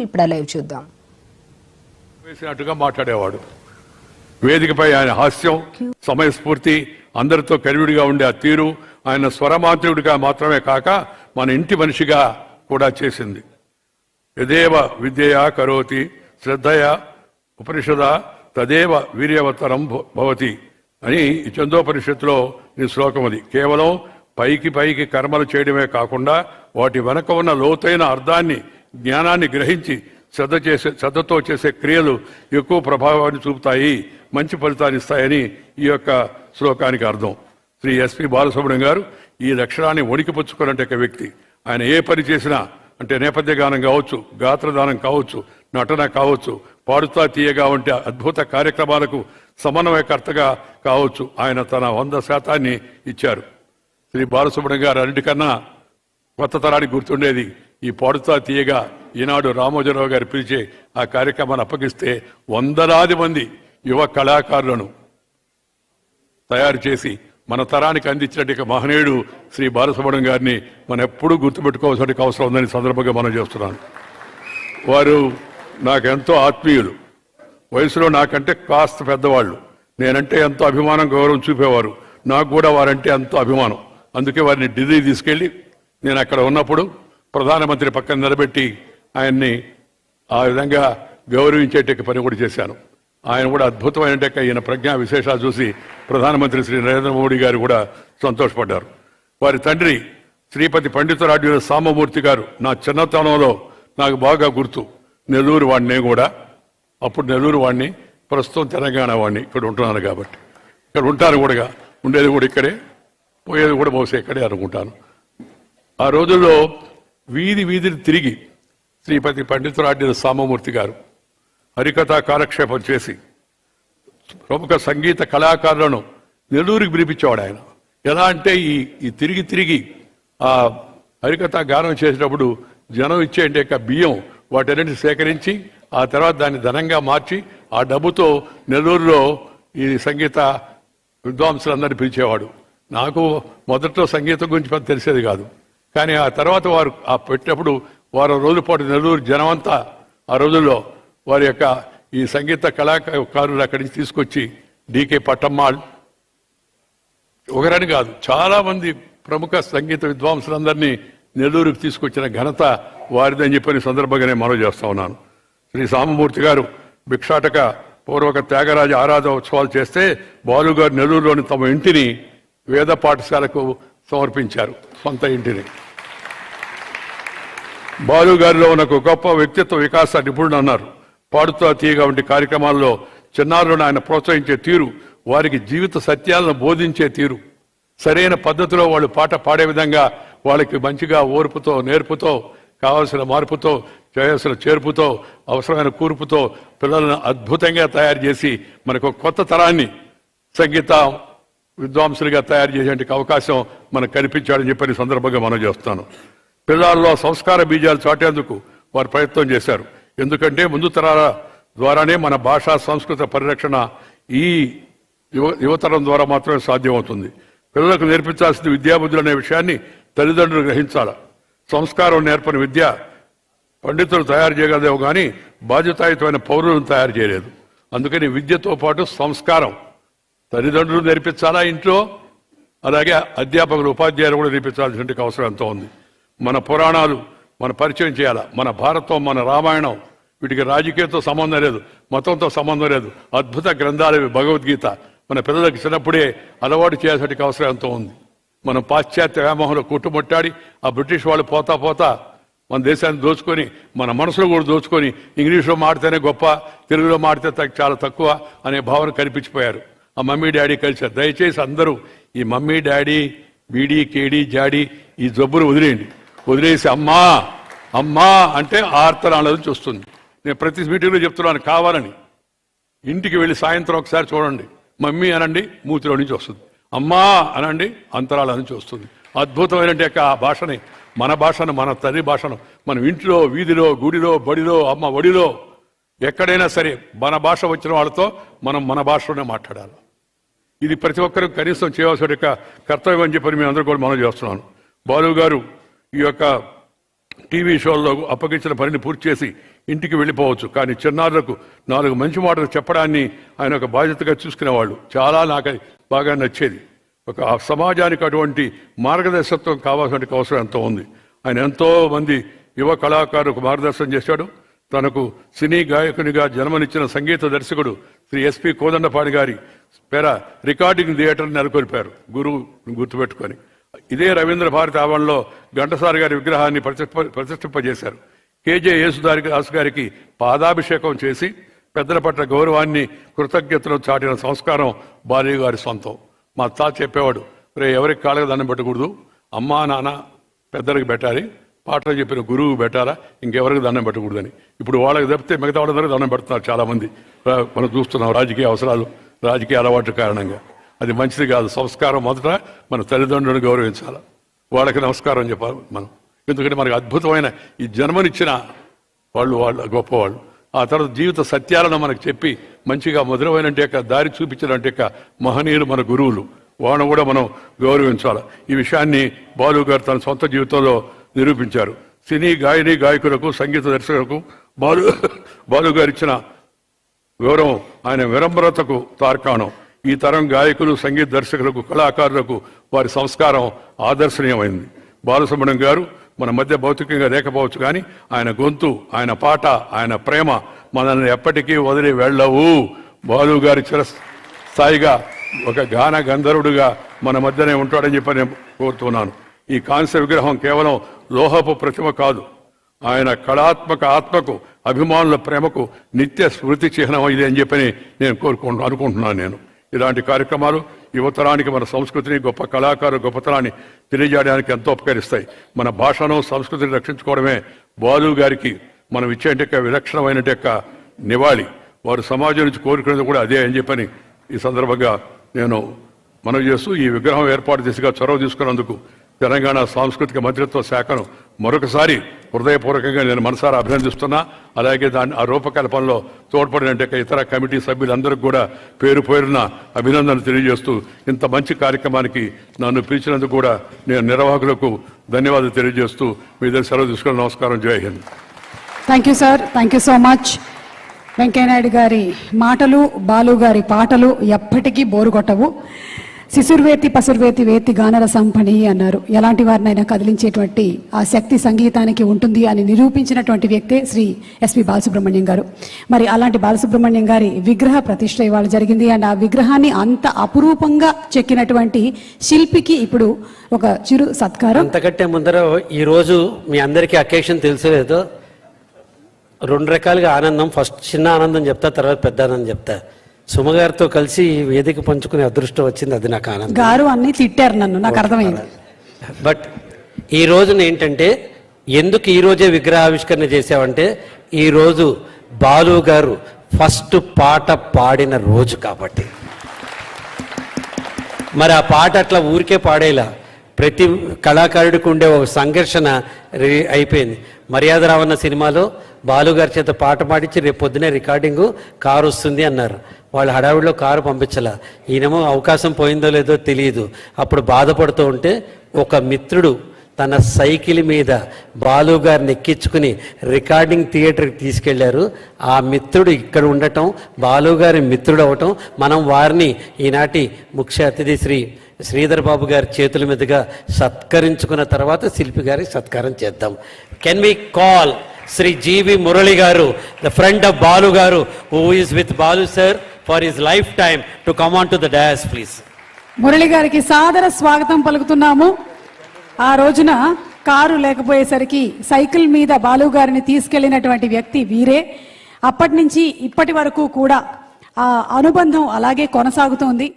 ఇప్పుడు లైవ్ చూద్దాం. వేసినట్టుగా మాట్లాడేవాడు. వేదికపై ఆయన హాస్యం, సమయస్ఫూర్తి, అందరితో కలివిడిగా ఉండే ఆ తీరు ఆయన స్వరమాంత్రికుడిగా మాత్రమే కాక మన ఇంటి మనిషిగా కూడా చేసింది. యదేవ విద్యయా కరోతి శ్రద్ధయ ఉపనిషద తదేవ వీర్యవతరం భవతి అని ఈ చందోపనిషత్తులో ఈ శ్లోకం. అది కేవలం పైకి కర్మలు చేయడమే కాకుండా వాటి వెనక ఉన్న లోతైన అర్థాన్ని, జ్ఞానాన్ని గ్రహించి శ్రద్ధతో చేసే క్రియలు ఎక్కువ ప్రభావాన్ని చూపుతాయి, మంచి ఫలితాన్ని ఇస్తాయని ఈ యొక్క శ్లోకానికి అర్థం. శ్రీ ఎస్పి బాలసుబ్రహ్మణ్యం గారు ఈ లక్షణాన్ని వణికిపుచ్చుకున్నట్టు ఒక వ్యక్తి. ఆయన ఏ పని చేసినా, అంటే నేపథ్య గానం కావచ్చు, గాత్రదానం కావచ్చు, నటన కావచ్చు, పాడుతా తీయగా ఉంటే అద్భుత కార్యక్రమాలకు సమన్వయకర్తగా కావచ్చు, ఆయన తన 100% ఇచ్చారు. శ్రీ బాలసుబ్రహ్మణ్యం గారు అన్నిటికన్నా కొత్త తరానికి గుర్తుండేది ఈ పాడుతా తీయగా ఈనాడు రామోజీరావు గారు పిలిచే ఆ కార్యక్రమాన్ని అప్పగిస్తే వందలాది మంది యువ కళాకారులను తయారు చేసి మన తరానికి అందించినట్టు మహనీయుడు శ్రీ బాలసుబ్రహ్మణ్యం గారిని మనం ఎప్పుడూ గుర్తుపెట్టుకోవాల్సిన అవసరం ఉందని సందర్భంగా మనం చేస్తున్నాను. వారు నాకెంతో ఆత్మీయులు. వయసులో నాకంటే కాస్త పెద్దవాళ్ళు. నేనంటే ఎంతో అభిమానం, గౌరవం చూపేవారు. నాకు కూడా వారంటే ఎంతో అభిమానం. అందుకే వారిని ఢిల్లీ తీసుకెళ్ళి నేను అక్కడ ఉన్నప్పుడు ప్రధానమంత్రి పక్కన నిలబెట్టి ఆయన్ని ఆ విధంగా గౌరవించేట పని కూడా చేశాను. ఆయన కూడా అద్భుతమైన ఈయన ప్రజ్ఞా విశేషాలు చూసి ప్రధానమంత్రి శ్రీ నరేంద్ర మోడీ గారు కూడా సంతోషపడ్డారు. వారి తండ్రి శ్రీపతి పండితురాడ్యుల సాంబమూర్తి గారు నా చిన్నతనంలో నాకు బాగా గుర్తు. నెల్లూరు వాడిని, నేను కూడా అప్పుడు నెల్లూరు వాడిని, ప్రస్తుతం తెలంగాణ వాడిని. ఇక్కడ ఉంటున్నాను కాబట్టి ఇక్కడ ఉంటాను కూడా, ఉండేది కూడా ఇక్కడే, పోయేది కూడా బహుశా ఇక్కడే అనుకుంటాను. ఆ రోజుల్లో వీధిని తిరిగి శ్రీపతి పండితురాడ్యుల సాంబమూర్తి గారు హరికథా కాలక్షేపం చేసి ప్రముఖ సంగీత కళాకారులను నెల్లూరుకి పిలిపించేవాడు ఆయన. ఎలా అంటే ఈ తిరిగి ఆ హరికథా గానం చేసేటప్పుడు జనం ఇచ్చే బియ్యం వాటన్నిటిని సేకరించి ఆ తర్వాత దాన్ని ధనంగా మార్చి ఆ డబ్బుతో నెల్లూరులో ఈ సంగీత విద్వాంసులందరినీ పిలిచేవాడు. నాకు మొదట్లో సంగీతం గురించి పెద్ద తెలిసేది కాదు. కానీ ఆ తర్వాత వారు ఆ పెట్టినప్పుడు వారం రోజుల పాటు నెల్లూరు జనమంతా ఆ రోజుల్లో వారి యొక్క ఈ సంగీత కళాకారులు అక్కడి నుంచి తీసుకొచ్చి డికే పట్టమ్మాళ్ ఒకరని కాదు, చాలా మంది ప్రముఖ సంగీత విద్వాంసులందరినీ నెల్లూరుకు తీసుకొచ్చిన ఘనత వారిదని చెప్పని సందర్భంగానే మనవి చేస్తా ఉన్నాను. శ్రీ సాంబమూర్తి గారు భిక్షాటక పూర్వక త్యాగరాజ ఆరాధన ఉత్సవాలు చేస్తే బాలుగారు నెల్లూరులోని తమ ఇంటిని వేద పాఠశాలకు సమర్పించారు, సొంత ఇంటిని. బాలుగారిలో ఉన్న ఒక గొప్ప వ్యక్తిత్వ వికాస నిపుణుడు అన్నారు. పాడుతా తీయగా వంటి కార్యక్రమాల్లో చిన్నారులను ఆయన ప్రోత్సహించే తీరు, వారికి జీవిత సత్యాలను బోధించే తీరు, సరైన పద్ధతిలో వాళ్ళు పాట పాడే విధంగా వాళ్ళకి మంచిగా ఓర్పుతో, నేర్పుతో, కావలసిన మార్పుతో, చేయాల్సిన చేర్పుతో, అవసరమైన కూర్పుతో పిల్లలను అద్భుతంగా తయారు చేసి మనకు కొత్త తరాన్ని సంగీత విద్వాంసులుగా తయారు చేసే అవకాశం మనకు కనిపించాడని చెప్పని సందర్భంగా మనం చేస్తాను. పిల్లల్లో సంస్కార బీజాలు చాటేందుకు వారు ప్రయత్నం చేశారు. ఎందుకంటే ముందు తరాల ద్వారానే మన భాషా సంస్కృత పరిరక్షణ ఈ యువతరం ద్వారా మాత్రమే సాధ్యమవుతుంది. పిల్లలకు నేర్పించాల్సిన విద్యాబుద్ధులు అనే విషయాన్ని తల్లిదండ్రులు గ్రహించాలి. సంస్కారం నేర్పని విద్య పండితులు తయారు చేయగలదేమో కానీ బాధ్యతాయుతమైన పౌరులను తయారు చేయలేదు. అందుకని విద్యతో పాటు సంస్కారం తల్లిదండ్రులు నేర్పించాలా ఇంట్లో, అలాగే అధ్యాపకులు, ఉపాధ్యాయులు కూడా నేర్పించాల్సిన అవసరం ఎంతో ఉంది. మన పురాణాలు మన పరిచయం చేయాలా. మన భారతం, మన రామాయణం, వీటికి రాజకీయంతో సంబంధం లేదు, మతంతో సంబంధం లేదు. అద్భుత గ్రంథాలు భగవద్గీత మన పిల్లలకి చిన్నప్పుడే అలవాటు చేయాల్సిన అవసరం ఎంతో ఉంది. మనం పాశ్చాత్య వ్యామోహంలో కొట్టుముట్టాడి ఆ బ్రిటిష్ వాళ్ళు పోతా మన దేశాన్ని దోచుకొని, మన మనసులో కూడా దోచుకొని, ఇంగ్లీష్లో మాడితేనే గొప్ప, తెలుగులో మాడితే చాలా తక్కువ అనే భావన కనిపించిపోయారు. ఆ మమ్మీ డాడీ కల్చర్. దయచేసి అందరూ ఈ మమ్మీ డాడీ, బీడీ, కేడీ, జాడీ ఈ జబ్బులు వదిలేసి అమ్మా అమ్మా అంటే ఆర్తనాల నుంచి వస్తుంది. నేను ప్రతి మీటింగ్లో చెప్తున్నాను, కావాలని ఇంటికి వెళ్ళి సాయంత్రం ఒకసారి చూడండి. మమ్మీ అనండి, మూతిలో నుంచి వస్తుంది. అమ్మా అనండి, అంతరాల నుంచి వస్తుంది. అద్భుతమైన ఆ భాషని, మన భాషను, మన తల్లి భాషను మనం ఇంట్లో, వీధిలో, గుడిలో, బడిలో, అమ్మ ఒడిలో, ఎక్కడైనా సరే మన భాష వచ్చిన వాళ్ళతో మనం మన భాషలోనే మాట్లాడాలి. ఇది ప్రతి ఒక్కరికి కనీసం చేయవలసిన కర్తవ్యం అని చెప్పి మేము అందరూ కూడా మనం చేస్తున్నాను. బాలు గారు ఈ యొక్క టీవీ షోల్లో అప్పగించిన పనిని పూర్తి చేసి ఇంటికి వెళ్ళిపోవచ్చు. కానీ చిన్నారులకు 4 మంచి మాటలు చెప్పడాన్ని ఆయన ఒక బాధ్యతగా చూసుకునేవాళ్ళు. చాలా నాకు బాగా నచ్చేది. ఒక సమాజానికి అటువంటి మార్గదర్శకత్వం కావాల్సిన అవసరం ఎంతో ఉంది. ఆయన ఎంతో మంది యువ కళాకారులకు మార్గదర్శనం చేశాడు. తనకు సినీ గాయకునిగా జన్మనిచ్చిన సంగీత దర్శకుడు శ్రీ ఎస్పి కోదండపాణి గారి పేర రికార్డింగ్ థియేటర్ నెలకొల్పారు గురువు గుర్తుపెట్టుకొని. ఇదే రవీంద్ర భారతి ఆవరణలో ఘంటసాల గారి విగ్రహాన్ని ప్రతిష్ఠింపజేశారు. కేజే యేసుదాస్ గారికి పాదాభిషేకం చేసి పెద్దల పట్ల గౌరవాన్ని కృతజ్ఞతను చాటిన సంస్కారం బాలయ్య గారి సొంతం. మా తాత చెప్పేవాడు, రే ఎవరికి కాళ్ళకి దండం పెట్టకూడదు, అమ్మా నాన్న పెద్దలకు పెట్టాలి, పాటలు చెప్పిన గురువు పెట్టాలా, ఇంకెవరికి దండం పెట్టకూడదని. ఇప్పుడు వాళ్ళకి తప్పితే మిగతా వాళ్ళందరికీ దండం పెడుతున్నారు చాలామంది. మనం చూస్తున్నాం రాజకీయ అవసరాలు, రాజకీయ అలవాటు కారణంగా. అది మంచిది కాదు. సంస్కారం మొదట మన తల్లిదండ్రులను గౌరవించాలి, వాళ్ళకి నమస్కారం చెప్పాలి మనం. ఎందుకంటే మనకు అద్భుతమైన ఈ జన్మనిచ్చిన వాళ్ళు గొప్పవాళ్ళు. ఆ తర్వాత జీవిత సత్యాలను మనకు చెప్పి మంచిగా మధురమైన దారి చూపించినట్టే మహనీయులు మన గురువులు. వాళ్ళను కూడా మనం గౌరవించాలి. ఈ విషయాన్ని బాలు గారు తన సొంత జీవితంలో నిరూపించారు. సినీ గాయకులకు సంగీత దర్శకులకు బాలు గారు ఇచ్చిన గౌరవం ఆయన విరంబరతకు తార్కాణం. ఈ తరం గాయకులు, సంగీత దర్శకులకు, కళాకారులకు వారి సంస్కారం ఆదర్శనీయమైంది. బాలసుబ్రహ్మణ్యం గారు మన మధ్య భౌతికంగా లేకపోవచ్చు, కానీ ఆయన గొంతు, ఆయన పాట, ఆయన ప్రేమ మనల్ని ఎప్పటికీ వదిలి వెళ్ళవు. బాలు గారి చిరస్థాయిగా ఒక గాన గంధర్వుడిగా మన మధ్యనే ఉంటాడని చెప్పి నేను కోరుతున్నాను. ఈ కాంస్య విగ్రహం కేవలం లోహపు ప్రతిమ కాదు, ఆయన కళాత్మక ఆత్మకు, అభిమానుల ప్రేమకు నిత్య స్మృతి చిహ్నం ఇది అని చెప్పని నేను అనుకుంటున్నాను. నేను ఇలాంటి కార్యక్రమాలు యువతరానికి మన సంస్కృతిని, గొప్ప కళాకారు గొప్పతనాన్ని తెలియజేయడానికి ఎంతో ఉపకరిస్తాయి. మన భాషను, సంస్కృతిని రక్షించుకోవడమే బాలు గారికి మనం ఇచ్చే విలక్షణమైన నివాళి. వారు సమాజం నుంచి కోరుకునేది కూడా అదే అని చెప్పని ఈ సందర్భంగా నేను మనవి చేస్తూ, ఈ విగ్రహం ఏర్పాటు దిశగా చొరవ తీసుకున్నందుకు తెలంగాణ సాంస్కృతిక మంత్రిత్వ శాఖను మరొకసారి హృదయపూర్వకంగా నేను మనసారా అభినందిస్తున్నా. అలాగే ఆ రూపకల్పనలో తోడ్పడిన ఇతర కమిటీ సభ్యులందరికీ కూడా పేరు పేరున అభినందనలు తెలియజేస్తూ, ఇంత మంచి కార్యక్రమానికి నన్ను పిలిచినందుకు కూడా నేను నిర్వాహకులకు ధన్యవాదాలు తెలియజేస్తూ మీ దగ్గర సెలవు తీసుకుని నమస్కారం. జై Hind. Thank you sir, thank you so much. Venkaiah Naidu గారి మాటలు, బాలు గారి పాటలు ఎప్పటికీ బోరు కొట్టవు. శిశుర్వేతి పసుర్వేతి వేతి గానర సంపణి అన్నారు. ఎలాంటి వారినైనా కదిలించేటువంటి ఆ శక్తి సంగీతానికి ఉంటుంది అని నిరూపించినటువంటి వ్యక్తే శ్రీ ఎస్పి బాలసుబ్రహ్మణ్యం గారు. మరి అలాంటి బాలసుబ్రహ్మణ్యం గారి విగ్రహ ప్రతిష్ఠ ఇవాళ జరిగింది. అండ్ ఆ విగ్రహాన్ని అంత అపురూపంగా చెక్కినటువంటి శిల్పికి ఇప్పుడు ఒక చిరు సత్కారం. అంతకంటే ముందర ఈరోజు మీ అందరికీ అకేషన్ తెలుసలేదు, 2 రకాలుగా ఆనందం. ఫస్ట్ చిన్న ఆనందం చెప్తా, తర్వాత పెద్ద ఆనందం చెప్తా. సుమగారితో కలిసి వేదిక పంచుకునే అదృష్టం వచ్చింది, అది నాకు ఆనందం. గారు అన్ని తిట్టారు నన్ను, నాకు అర్థమైంది. బట్ ఈ రోజున ఏంటంటే, ఎందుకు ఈ రోజే విగ్రహావిష్కరణ చేసామంటే, ఈరోజు బాలు గారు ఫస్ట్ పాట పాడిన రోజు కాబట్టి. మరి ఆ పాట అట్లా ఊరికే పాడేలా ప్రతి కళాకారుడికి ఉండే ఒక సంఘర్షణ అయిపోయింది. మర్యాద రావన్న సినిమాలో బాలుగారి చేత పాట పాడించి రేపు పొద్దునే రికార్డింగు కారు వస్తుంది అన్నారు. వాళ్ళు హడావిడిలో కారు పంపించాల. ఈయనేమో అవకాశం పోయిందో లేదో తెలియదు. అప్పుడు బాధపడుతూ ఉంటే ఒక మిత్రుడు తన సైకిల్ మీద బాలుగారిని ఎక్కించుకుని రికార్డింగ్ థియేటర్కి తీసుకెళ్లారు. ఆ మిత్రుడు ఇక్కడ ఉండటం, బాలుగారి మిత్రుడు అవటం, మనం వారిని ఈనాటి ముఖ్య అతిథి శ్రీ శ్రీధర్ బాబు గారి చేతుల మీదుగా సత్కరించుకున్న తర్వాత శిల్పి గారికి సత్కారం చేద్దాం. కెన్ వి కాల్ శ్రీ జీవి మురళి గారు, ద ఫ్రెండ్ ఆఫ్ బాలు గారు, who is with Balu sir for his life time, to come on to the dais please. Murali గారికి సాదర స్వాగతం పలుకుతున్నాము. ఆ రోజున కారు లేకపోయేసరికి సైకిల్ మీద బాలు గారిని తీసుకెళ్లినటువంటి వ్యక్తి వీరే. అప్పటి నుంచి ఇప్పటి వరకు కూడా ఆ అనుబంధం అలాగే కొనసాగుతోంది.